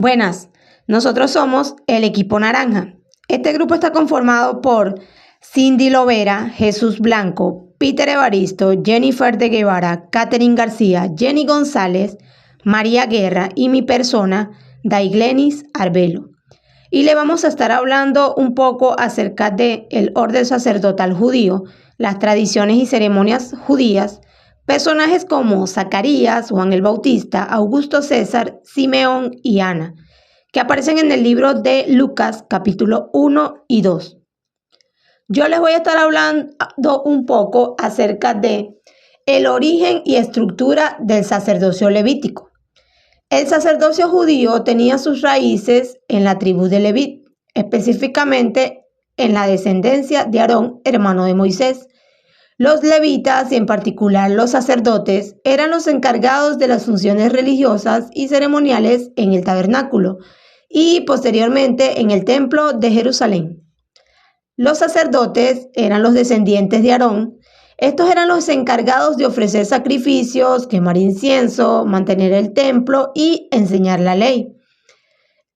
Buenas, nosotros somos el equipo naranja. Este grupo está conformado por Cindy Lovera, Jesús Blanco, Peter Evaristo, Jennifer de Guevara, Catherine García, Jenny González, María Guerra y mi persona, Daiglenis Arbelo. Y le vamos a estar hablando un poco acerca del orden sacerdotal judío, las tradiciones y ceremonias judías, personajes como Zacarías, Juan el Bautista, Augusto César, Simeón y Ana, que aparecen en el libro de Lucas capítulo 1 y 2. Yo les voy a estar hablando un poco acerca de el origen y estructura del sacerdocio levítico. El sacerdocio judío tenía sus raíces en la tribu de Leví, específicamente en la descendencia de Aarón, hermano de Moisés. Los levitas, y en particular los sacerdotes, eran los encargados de las funciones religiosas y ceremoniales en el tabernáculo y posteriormente en el templo de Jerusalén. Los sacerdotes eran los descendientes de Aarón. Estos eran los encargados de ofrecer sacrificios, quemar incienso, mantener el templo y enseñar la ley.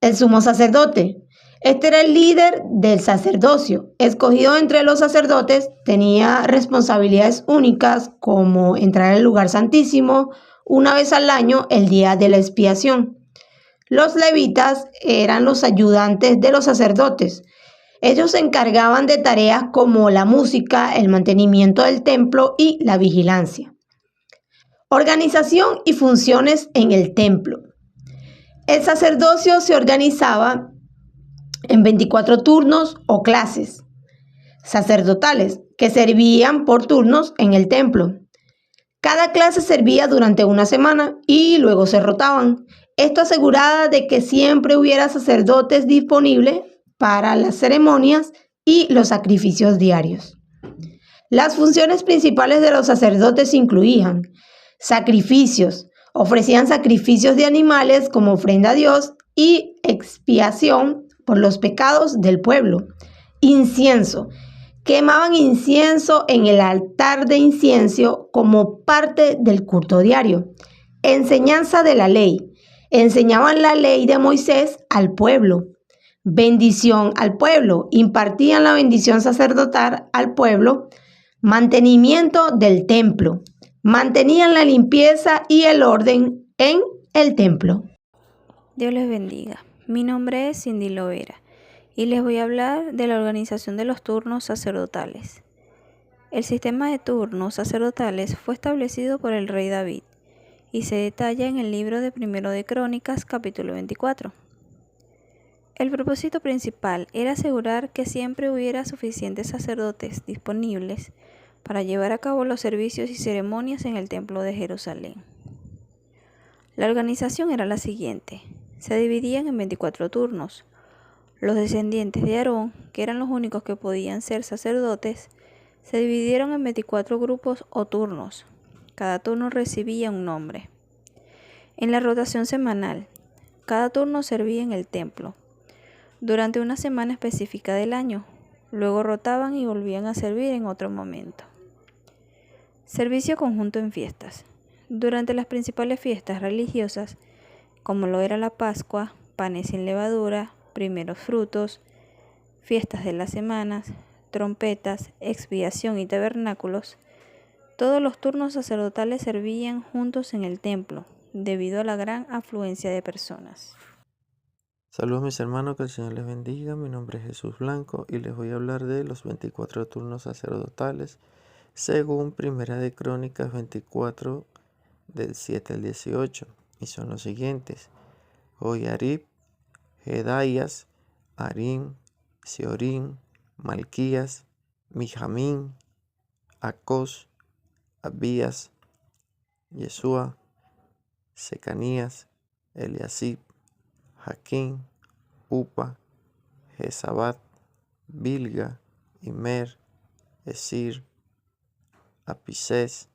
El sumo sacerdote. Este era el líder del sacerdocio. Escogido entre los sacerdotes, tenía responsabilidades únicas como entrar al lugar santísimo una vez al año, el día de la expiación. Los levitas eran los ayudantes de los sacerdotes. Ellos se encargaban de tareas como la música, el mantenimiento del templo y la vigilancia. Organización y funciones en el templo. El sacerdocio se organizaba en 24 turnos o clases sacerdotales que servían por turnos en el templo. Cada clase servía durante una semana y luego se rotaban. Esto aseguraba de que siempre hubiera sacerdotes disponibles para las ceremonias y los sacrificios diarios. Las funciones principales de los sacerdotes incluían sacrificios, ofrecían sacrificios de animales como ofrenda a Dios y expiación por los pecados del pueblo. Incienso, quemaban incienso en el altar de incienso como parte del culto diario. Enseñanza de la ley, enseñaban la ley de Moisés al pueblo. Bendición al pueblo, impartían la bendición sacerdotal al pueblo. Mantenimiento del templo, mantenían la limpieza y el orden en el templo. Dios les bendiga. Mi nombre es Cindy Lovera y les voy a hablar de la organización de los turnos sacerdotales. El sistema de turnos sacerdotales fue establecido por el rey David y se detalla en el libro de Primero de Crónicas, capítulo 24. El propósito principal era asegurar que siempre hubiera suficientes sacerdotes disponibles para llevar a cabo los servicios y ceremonias en el templo de Jerusalén. La organización era la siguiente. Se dividían en 24 turnos. Los descendientes de Aarón, que eran los únicos que podían ser sacerdotes, se dividieron en 24 grupos o turnos. Cada turno recibía un nombre. En la rotación semanal, cada turno servía en el templo durante una semana específica del año. Luego rotaban y volvían a servir en otro momento. Servicio conjunto en fiestas. Durante las principales fiestas religiosas, como lo era la Pascua, panes sin levadura, primeros frutos, fiestas de las semanas, trompetas, expiación y tabernáculos, todos los turnos sacerdotales servían juntos en el templo, debido a la gran afluencia de personas. Saludos mis hermanos, que el Señor les bendiga. Mi nombre es Jesús Blanco y les voy a hablar de los 24 turnos sacerdotales según Primera de Crónicas 24 del 7 al 18, y son los siguientes: Joiarib, Jedaías, Harim, Seorim, Malquías, Mijamín, Acos, Abías, Yeshua, Secanías, Eliasib, Jaquín, Upa, Jezabat, Bilga, Imer, Esir, Apisés,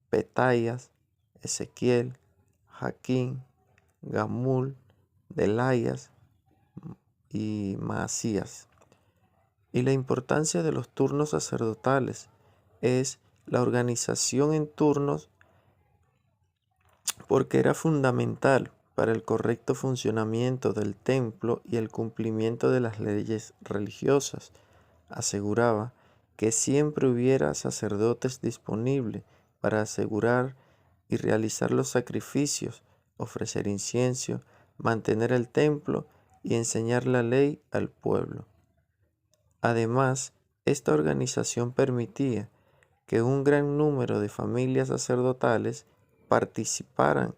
Petayas, Ezequiel, Jaquín, Gamul, Delayas y Maasías. Y la importancia de los turnos sacerdotales es la organización en turnos, porque era fundamental para el correcto funcionamiento del templo y el cumplimiento de las leyes religiosas. Aseguraba que siempre hubiera sacerdotes disponibles para asegurar y realizar los sacrificios, ofrecer incienso, mantener el templo y enseñar la ley al pueblo. Además, esta organización permitía que un gran número de familias sacerdotales participaran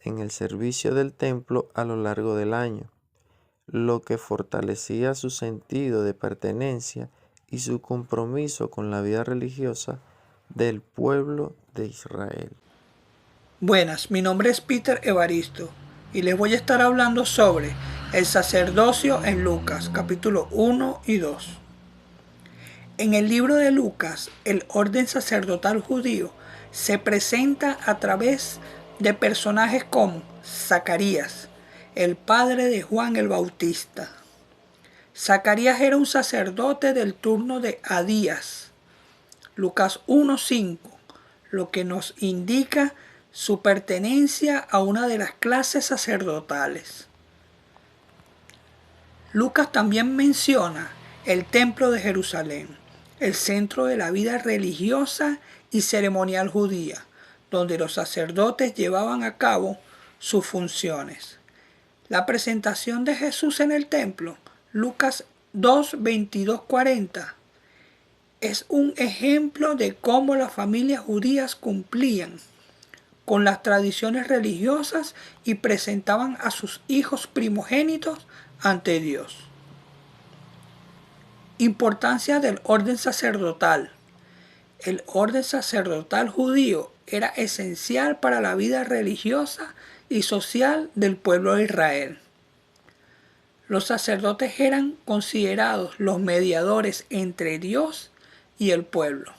en el servicio del templo a lo largo del año, lo que fortalecía su sentido de pertenencia y su compromiso con la vida religiosa del pueblo de Israel. Buenas, mi nombre es Peter Evaristo y les voy a estar hablando sobre el sacerdocio en Lucas, capítulo 1 y 2. En el libro de Lucas, el orden sacerdotal judío se presenta a través de personajes como Zacarías, el padre de Juan el Bautista. Zacarías era un sacerdote del turno de Abías, Lucas 1:5, lo que nos indica su pertenencia a una de las clases sacerdotales. Lucas también menciona el templo de Jerusalén, el centro de la vida religiosa y ceremonial judía, donde los sacerdotes llevaban a cabo sus funciones. La presentación de Jesús en el templo, Lucas 2:22-40, es un ejemplo de cómo las familias judías cumplían con las tradiciones religiosas y presentaban a sus hijos primogénitos ante Dios. Importancia del orden sacerdotal. El orden sacerdotal judío era esencial para la vida religiosa y social del pueblo de Israel. Los sacerdotes eran considerados los mediadores entre Dios y el pueblo,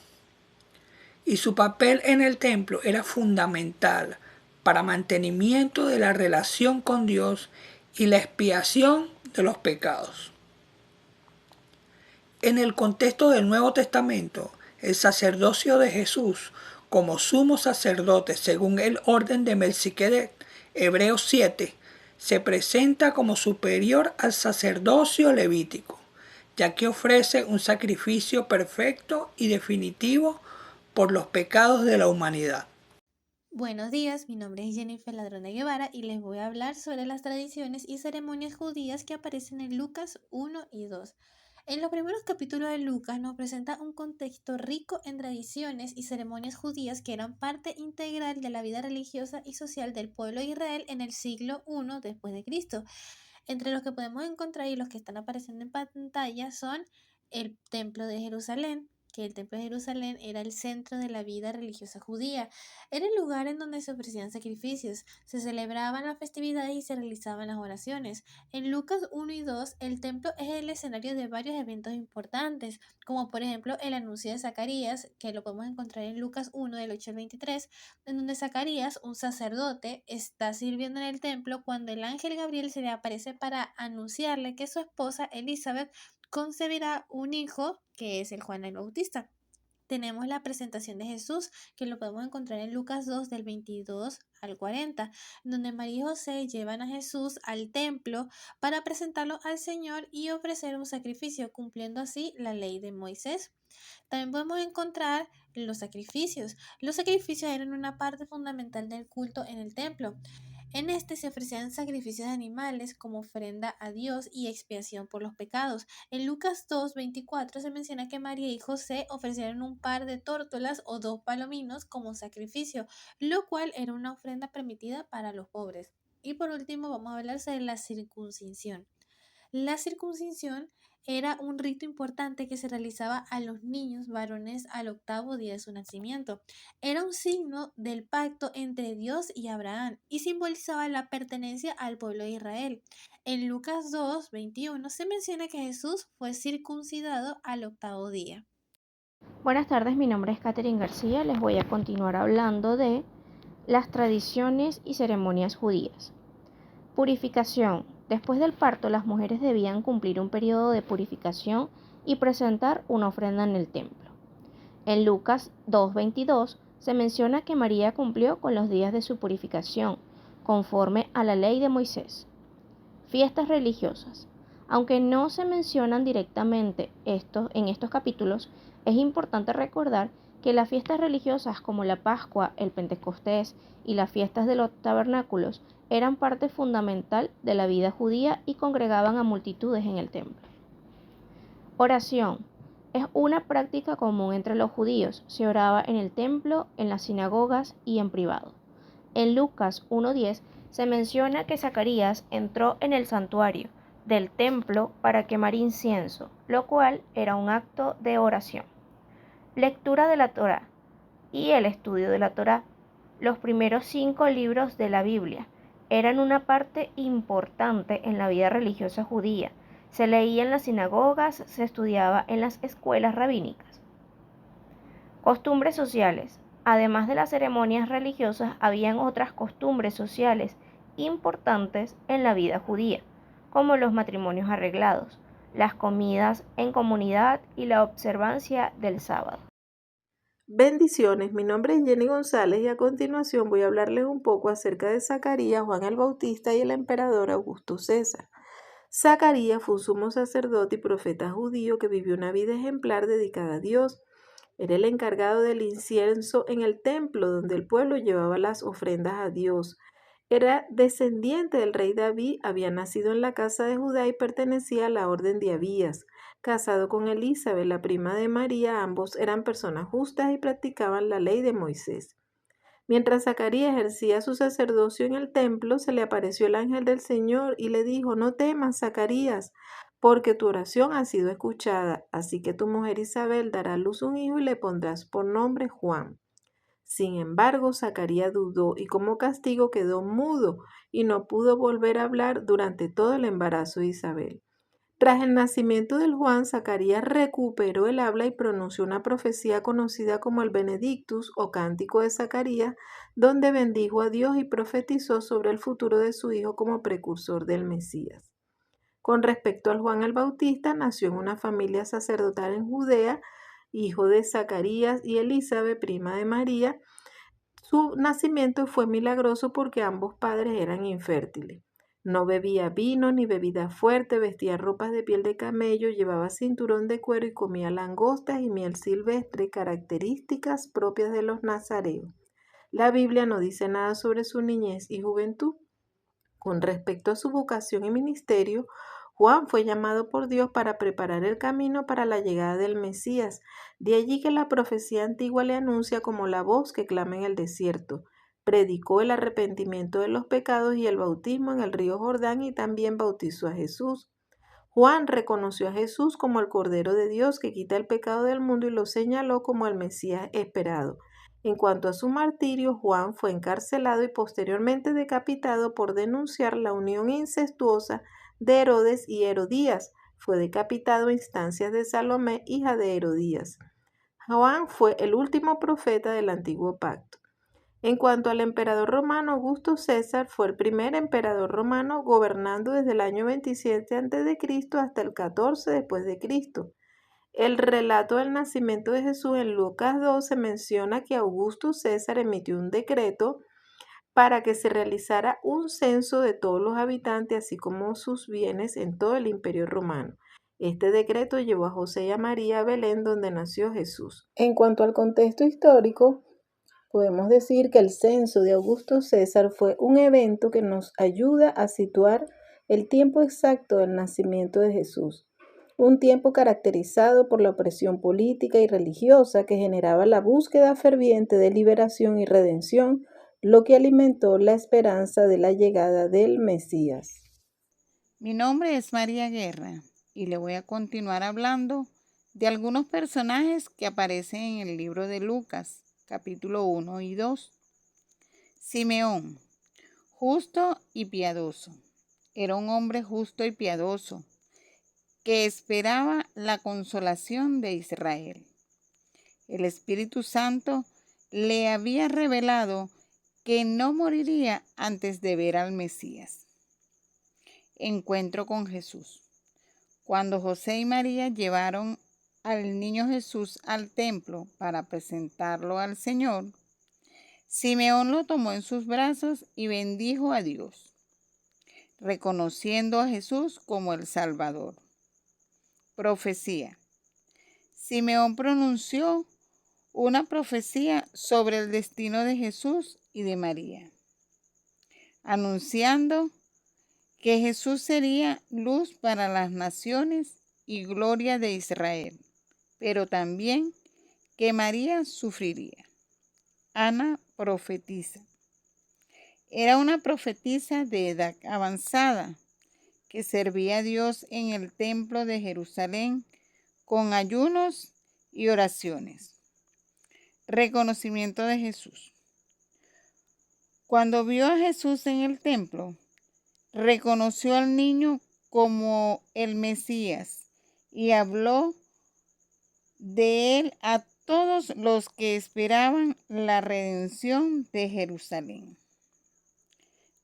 y su papel en el templo era fundamental para mantenimiento de la relación con Dios y la expiación de los pecados. En el contexto del Nuevo Testamento, el sacerdocio de Jesús como sumo sacerdote según el orden de Melquisedec, Hebreos 7, se presenta como superior al sacerdocio levítico, ya que ofrece un sacrificio perfecto y definitivo por los pecados de la humanidad. Buenos días, mi nombre es Jennifer Ladrón de Guevara y les voy a hablar sobre las tradiciones y ceremonias judías que aparecen en Lucas 1 y 2. En los primeros capítulos de Lucas nos presenta un contexto rico en tradiciones y ceremonias judías que eran parte integral de la vida religiosa y social del pueblo de Israel en el siglo I después de Cristo. Entre los que podemos encontrar y los que están apareciendo en pantalla son el Templo de Jerusalén, que el Templo de Jerusalén era el centro de la vida religiosa judía. Era el lugar en donde se ofrecían sacrificios, se celebraban las festividades y se realizaban las oraciones. En Lucas 1 y 2, el templo es el escenario de varios eventos importantes, como por ejemplo el anuncio de Zacarías, que lo podemos encontrar en Lucas 1 del 8 al 23, en donde Zacarías, un sacerdote, está sirviendo en el templo cuando el ángel Gabriel se le aparece para anunciarle que su esposa Elizabeth concebirá un hijo que es el Juan el Bautista. Tenemos la presentación de Jesús, que lo podemos encontrar en Lucas 2 del 22 al 40, donde María y José llevan a Jesús al templo para presentarlo al Señor y ofrecer un sacrificio, cumpliendo así la ley de Moisés. También podemos encontrar los sacrificios. Los sacrificios eran una parte fundamental del culto en el templo. En este se ofrecían sacrificios de animales como ofrenda a Dios y expiación por los pecados. En Lucas 2:24 se menciona que María y José ofrecieron un par de tórtolas o 2 palominos como sacrificio, lo cual era una ofrenda permitida para los pobres. Y por último vamos a hablar sobre la circuncisión. La circuncisión era un rito importante que se realizaba a los niños varones al 8º día de su nacimiento. Era un signo del pacto entre Dios y Abraham y simbolizaba la pertenencia al pueblo de Israel. En Lucas 2:21 se menciona que Jesús fue circuncidado al 8º día. Buenas tardes, mi nombre es Catherine García. Les voy a continuar hablando de las tradiciones y ceremonias judías. Purificación. Después del parto, las mujeres debían cumplir un periodo de purificación y presentar una ofrenda en el templo. En Lucas 2:22 se menciona que María cumplió con los días de su purificación, conforme a la ley de Moisés. Fiestas religiosas. Aunque no se mencionan directamente en estos capítulos, es importante recordar que las fiestas religiosas como la Pascua, el Pentecostés y las fiestas de los tabernáculos eran parte fundamental de la vida judía y congregaban a multitudes en el templo. Oración. Es una práctica común entre los judíos. Se oraba en el templo, en las sinagogas y en privado. En Lucas 1:10 se menciona que Zacarías entró en el santuario del templo para quemar incienso, lo cual era un acto de oración. Lectura de la Torá y el estudio de la Torá. Los primeros 5 libros de la Biblia eran una parte importante en la vida religiosa judía. Se leía en las sinagogas, se estudiaba en las escuelas rabínicas. Costumbres sociales. Además de las ceremonias religiosas, habían otras costumbres sociales importantes en la vida judía, como los matrimonios arreglados, las comidas en comunidad y la observancia del sábado. Bendiciones, mi nombre es Jenny González y a continuación voy a hablarles un poco acerca de Zacarías, Juan el Bautista y el emperador Augusto César. Zacarías fue un sumo sacerdote y profeta judío que vivió una vida ejemplar dedicada a Dios. Era el encargado del incienso en el templo donde el pueblo llevaba las ofrendas a Dios. Era descendiente del rey David, había nacido en la casa de Judá y pertenecía a la orden de Abías. Casado con Elizabeth, la prima de María, ambos eran personas justas y practicaban la ley de Moisés. Mientras Zacarías ejercía su sacerdocio en el templo, se le apareció el ángel del Señor y le dijo: No temas, Zacarías, porque tu oración ha sido escuchada, así que tu mujer Isabel dará a luz un hijo y le pondrás por nombre Juan. Sin embargo, Zacarías dudó y como castigo quedó mudo y no pudo volver a hablar durante todo el embarazo de Isabel. Tras el nacimiento del Juan, Zacarías recuperó el habla y pronunció una profecía conocida como el Benedictus o Cántico de Zacarías, donde bendijo a Dios y profetizó sobre el futuro de su hijo como precursor del Mesías. Con respecto al Juan el Bautista, nació en una familia sacerdotal en Judea, hijo de Zacarías y Elizabeth, prima de María. Su nacimiento fue milagroso porque ambos padres eran infértiles. No bebía vino ni bebida fuerte, vestía ropas de piel de camello, llevaba cinturón de cuero y comía langostas y miel silvestre, características propias de los nazareos. La Biblia no dice nada sobre su niñez y juventud. Con respecto a su vocación y ministerio, Juan fue llamado por Dios para preparar el camino para la llegada del Mesías. De allí que la profecía antigua le anuncia como la voz que clama en el desierto. Predicó el arrepentimiento de los pecados y el bautismo en el río Jordán y también bautizó a Jesús. Juan reconoció a Jesús como el Cordero de Dios que quita el pecado del mundo y lo señaló como el Mesías esperado. En cuanto a su martirio, Juan fue encarcelado y posteriormente decapitado por denunciar la unión incestuosa de Herodes y Herodías. Fue decapitado a instancias de Salomé, hija de Herodías. Juan fue el último profeta del Antiguo Pacto. En cuanto al emperador romano, Augusto César fue el primer emperador romano gobernando desde el año 27 a.C. hasta el 14 después de Cristo. El relato del nacimiento de Jesús en Lucas 12 menciona que Augusto César emitió un decreto para que se realizara un censo de todos los habitantes, así como sus bienes en todo el Imperio Romano. Este decreto llevó a José y a María a Belén, donde nació Jesús. En cuanto al contexto histórico, podemos decir que el censo de Augusto César fue un evento que nos ayuda a situar el tiempo exacto del nacimiento de Jesús. Un tiempo caracterizado por la opresión política y religiosa que generaba la búsqueda ferviente de liberación y redención, lo que alimentó la esperanza de la llegada del Mesías. Mi nombre es María Guerra y le voy a continuar hablando de algunos personajes que aparecen en el libro de Lucas, capítulo 1 y 2. Simeón, justo y piadoso. Era un hombre justo y piadoso que esperaba la consolación de Israel. El Espíritu Santo le había revelado que no moriría antes de ver al Mesías. Encuentro con Jesús. Cuando José y María llevaron al niño Jesús al templo para presentarlo al Señor, Simeón lo tomó en sus brazos y bendijo a Dios, reconociendo a Jesús como el Salvador. Profecía. Simeón pronunció una profecía sobre el destino de Jesús y de María, anunciando que Jesús sería luz para las naciones y gloria de Israel, pero también que María sufriría. Ana profetiza. Era una profetisa de edad avanzada que servía a Dios en el templo de Jerusalén con ayunos y oraciones. Reconocimiento de Jesús. Cuando vio a Jesús en el templo, reconoció al niño como el Mesías y habló de él a todos los que esperaban la redención de Jerusalén.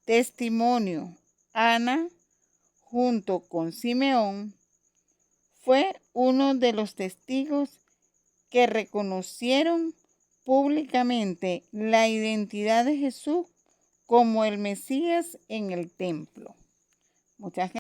Testimonio. Ana, junto con Simeón, fue uno de los testigos que reconocieron públicamente la identidad de Jesús como el Mesías en el templo. Muchas gracias.